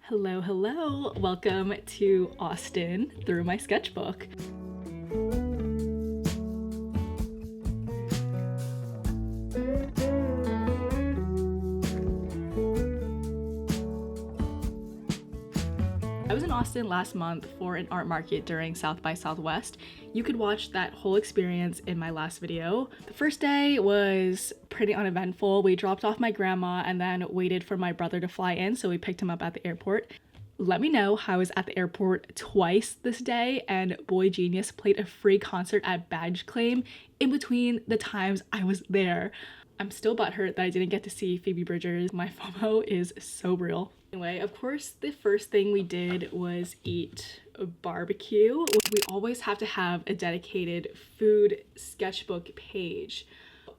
Hello, hello. Welcome to Austin through my sketchbook. I was in Austin last month for an art market during South by Southwest. You could watch that whole experience in my last video. The first day was pretty uneventful. We dropped off my grandma and then waited for my brother to fly in, so we picked him up at the airport. Let me know how I was at the airport twice this day, and Boy Genius played a free concert at Badge Claim in between the times I was there. I'm still butthurt that I didn't get to see Phoebe Bridgers. My FOMO is so real. Anyway, of course, the first thing we did was eat a barbecue. We always have to have a dedicated food sketchbook page.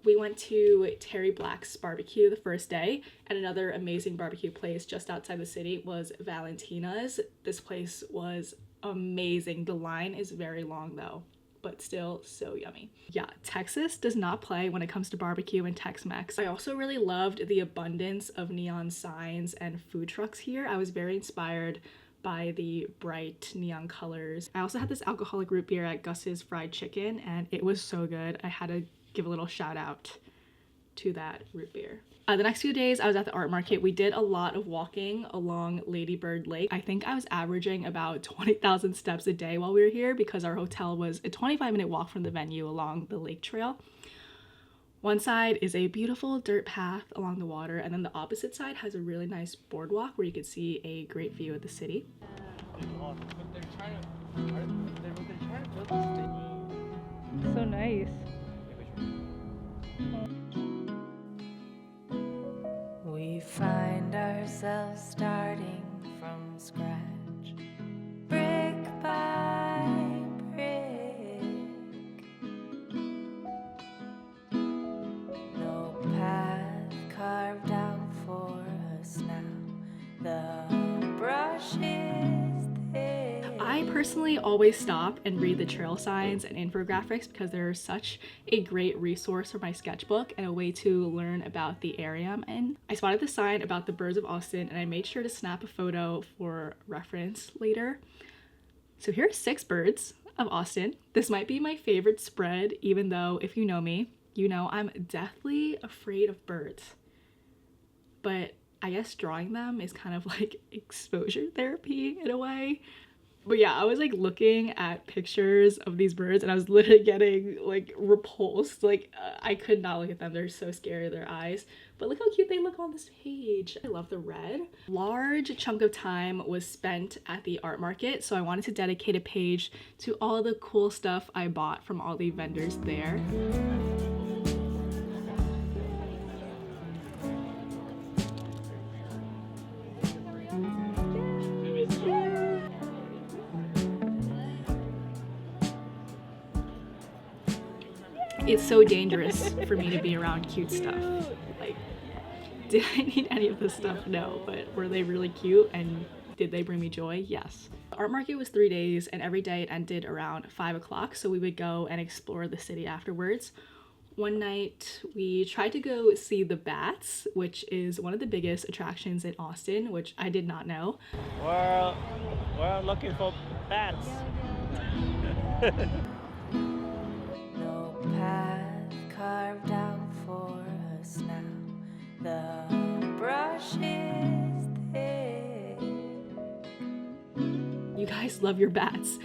We went to Terry Black's barbecue the first day, and another amazing barbecue place just outside the city was Valentina's. This place was amazing. The line is very long though, but still so yummy. Yeah, Texas does not play when it comes to barbecue and Tex-Mex. I also really loved the abundance of neon signs and food trucks here. I was very inspired by the bright neon colors. I also had this alcoholic root beer at Gus's Fried Chicken, and it was so good. I had to give a little shout out to that root beer. The next few days I was at the art market. We did a lot of walking along Lady Bird Lake. I think I was averaging about 20,000 steps a day while we were here because our hotel was a 25-minute walk from the venue along the lake trail. One side is a beautiful dirt path along the water, and then the opposite side has a really nice boardwalk where you could see a great view of the city. So nice. We find ourselves starting from scratch, brick by brick. No path carved out for us now. The brush is thick. I personally always stop and read the trail signs and infographics because they're such a great resource for my sketchbook and a way to learn about the area I'm in. I spotted the sign about the birds of Austin and I made sure to snap a photo for reference later. So here are 6 birds of Austin. This might be my favorite spread, even though if you know me, you know I'm deathly afraid of birds. But I guess drawing them is kind of like exposure therapy in a way. But yeah, I was like looking at pictures of these birds and I was literally getting like repulsed. Like I could not look at them. They're so scary, their eyes. But look how cute they look on this page. I love the red. Large chunk of time was spent at the art market, so I wanted to dedicate a page to all the cool stuff I bought from all the vendors there. It's so dangerous for me to be around cute stuff. Like, did I need any of this stuff? No, but were they really cute and did they bring me joy? Yes. The art market was 3 days and every day it ended around 5 o'clock, so we would go and explore the city afterwards. One night we tried to go see the bats, which is one of the biggest attractions in Austin, which I did not know. We're looking for bats. No path carved out for us now. The brush is thick. You guys love your bats.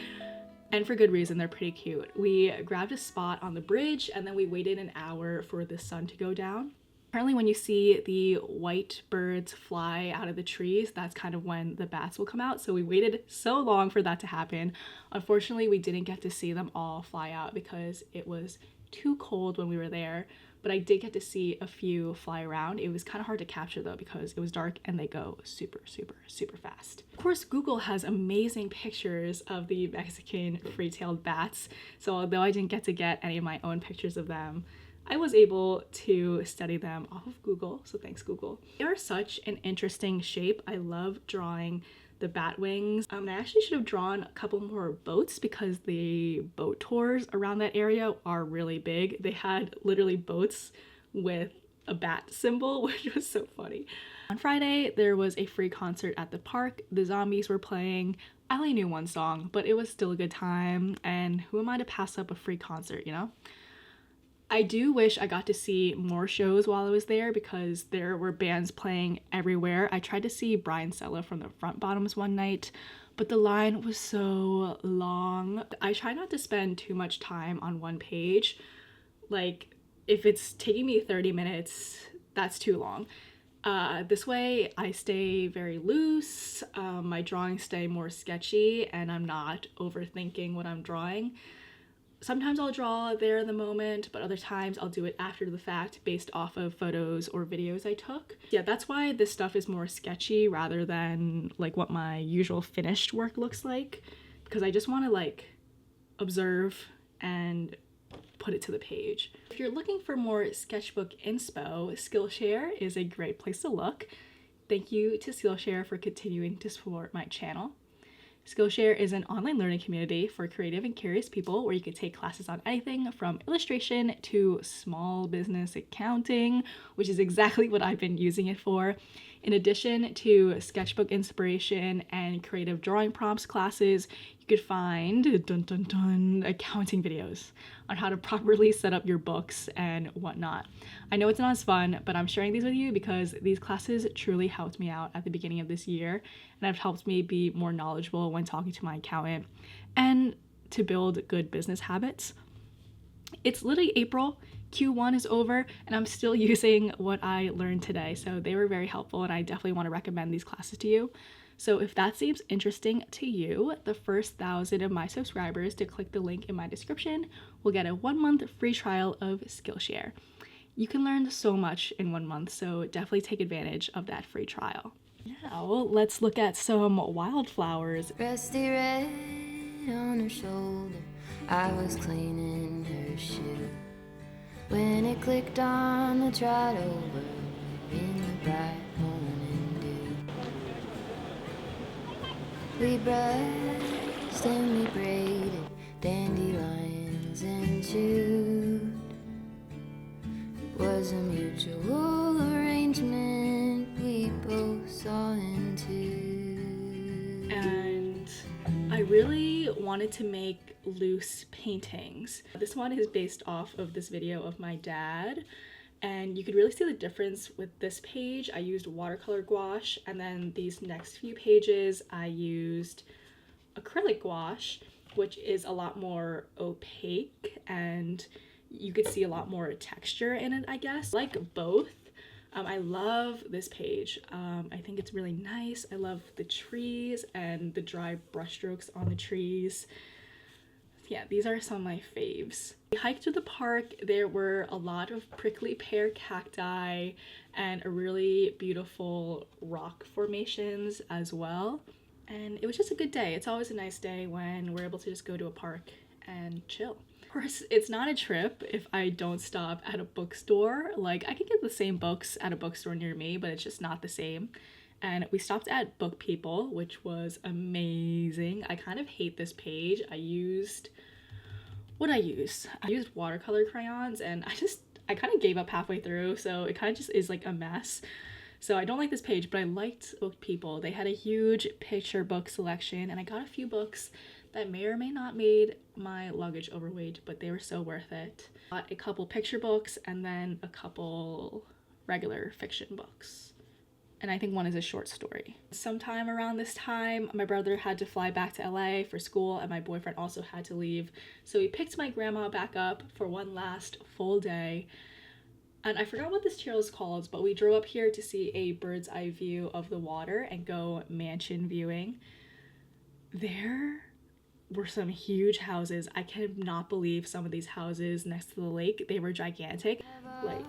And for good reason, they're pretty cute. We grabbed a spot on the bridge and then we waited an hour for the sun to go down. Apparently when you see the white birds fly out of the trees, that's kind of when the bats will come out. So we waited so long for that to happen. Unfortunately, we didn't get to see them all fly out because it was too cold when we were there. But I did get to see a few fly around. It was kind of hard to capture though because it was dark and they go super, super, super fast. Of course, Google has amazing pictures of the Mexican free-tailed bats. So although I didn't get to get any of my own pictures of them, I was able to study them off of Google, so thanks Google. They are such an interesting shape. I love drawing the bat wings. I actually should have drawn a couple more boats because the boat tours around that area are really big. They had literally boats with a bat symbol, which was so funny. On Friday, there was a free concert at the park. The Zombies were playing. I only knew one song, but it was still a good time, and who am I to pass up a free concert, you know? I do wish I got to see more shows while I was there because there were bands playing everywhere. I tried to see Brian Sella from the Front Bottoms one night, but the line was so long. I try not to spend too much time on one page. Like, if it's taking me 30 minutes, that's too long. This way I stay very loose, my drawings stay more sketchy, and I'm not overthinking what I'm drawing. Sometimes I'll draw there in the moment, but other times I'll do it after the fact based off of photos or videos I took. Yeah, that's why this stuff is more sketchy rather than like what my usual finished work looks like, because I just want to like observe and put it to the page. If you're looking for more sketchbook inspo, Skillshare is a great place to look. Thank you to Skillshare for continuing to support my channel. Skillshare is an online learning community for creative and curious people where you can take classes on anything from illustration to small business accounting, which is exactly what I've been using it for. In addition to sketchbook inspiration and creative drawing prompts classes, you could find accounting videos on how to properly set up your books and whatnot. I know it's not as fun, but I'm sharing these with you because these classes truly helped me out at the beginning of this year and have helped me be more knowledgeable when talking to my accountant and to build good business habits. It's literally April, Q1 is over, and I'm still using what I learned today, so they were very helpful and I definitely want to recommend these classes to you. So if that seems interesting to you, the first 1,000 of my subscribers to click the link in my description will get a 1-month free trial of Skillshare. You can learn so much in 1 month, so definitely take advantage of that free trial. Now let's look at some wildflowers. Rusty red on her shoulder, I was cleaning her shoe when it clicked on the trot over in the bright morning dew. We brushed and we braided dandelions and chewed. It was a mutual arrangement we both saw into. And I really wanted to make loose paintings. This one is based off of this video of my dad, and you could really see the difference with this page. I used watercolor gouache, and then these next few pages I used acrylic gouache, which is a lot more opaque and you could see a lot more texture in it, I guess. Like both. I love this page. I think it's really nice. I love the trees and the dry brushstrokes on the trees. Yeah, these are some of my faves. We hiked to the park. There were a lot of prickly pear cacti and a really beautiful rock formations as well. And it was just a good day. It's always a nice day when we're able to just go to a park and chill. Of course, it's not a trip if I don't stop at a bookstore. Like, I could get the same books at a bookstore near me, but it's just not the same. And we stopped at Book People, which was amazing. I kind of hate this page. I used watercolor crayons, and I kind of gave up halfway through, so it kind of just is like a mess. So I don't like this page, but I liked Book People. They had a huge picture book selection, and I got a few books that may or may not made my luggage overweight, but they were so worth it. Got a couple picture books and then a couple regular fiction books. And I think one is a short story. Sometime around this time, my brother had to fly back to LA for school, and my boyfriend also had to leave. So we picked my grandma back up for one last full day. And I forgot what this trail is called, but we drove up here to see a bird's eye view of the water and go mansion viewing. There were some huge houses. I cannot believe some of these houses next to the lake. They were gigantic. Like,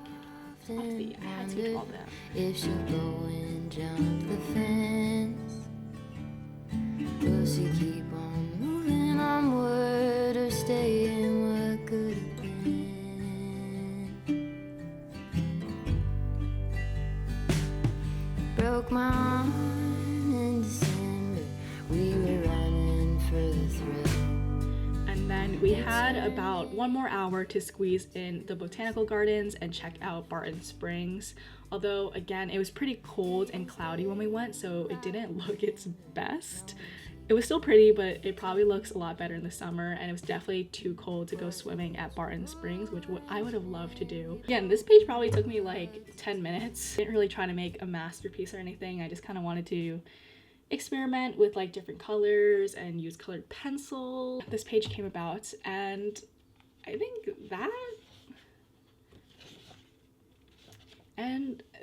obviously, I had to call them. If she'll go and jump the fence, will she keep on moving onward or stay in what could have been? Broke my arm in December, we were running for the thrill. And then we had about one more hour to squeeze in the botanical gardens and check out Barton Springs. Although again, it was pretty cold and cloudy when we went, so it didn't look its best. It was still pretty, but it probably looks a lot better in the summer, and it was definitely too cold to go swimming at Barton Springs, which I would have loved to do. Again, this page probably took me like 10 minutes. I didn't really try to make a masterpiece or anything. I just kind of wanted to experiment with like different colors and use colored pencil. This page came about, and I think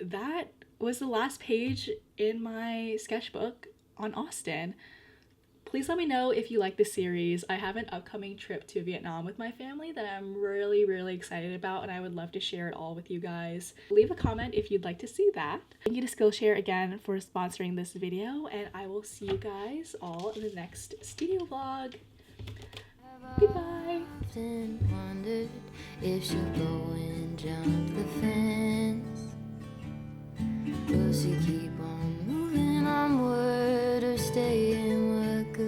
that was the last page in my sketchbook on Austin. Please let me know if you like this series. I have an upcoming trip to Vietnam with my family that I'm really excited about, and I would love to share it all with you guys. Leave a comment if you'd like to see that. Thank you to Skillshare again for sponsoring this video, and I will see you guys all in the next studio vlog. Goodbye. I've often wondered if she'll go and jump the fence. Will she keep on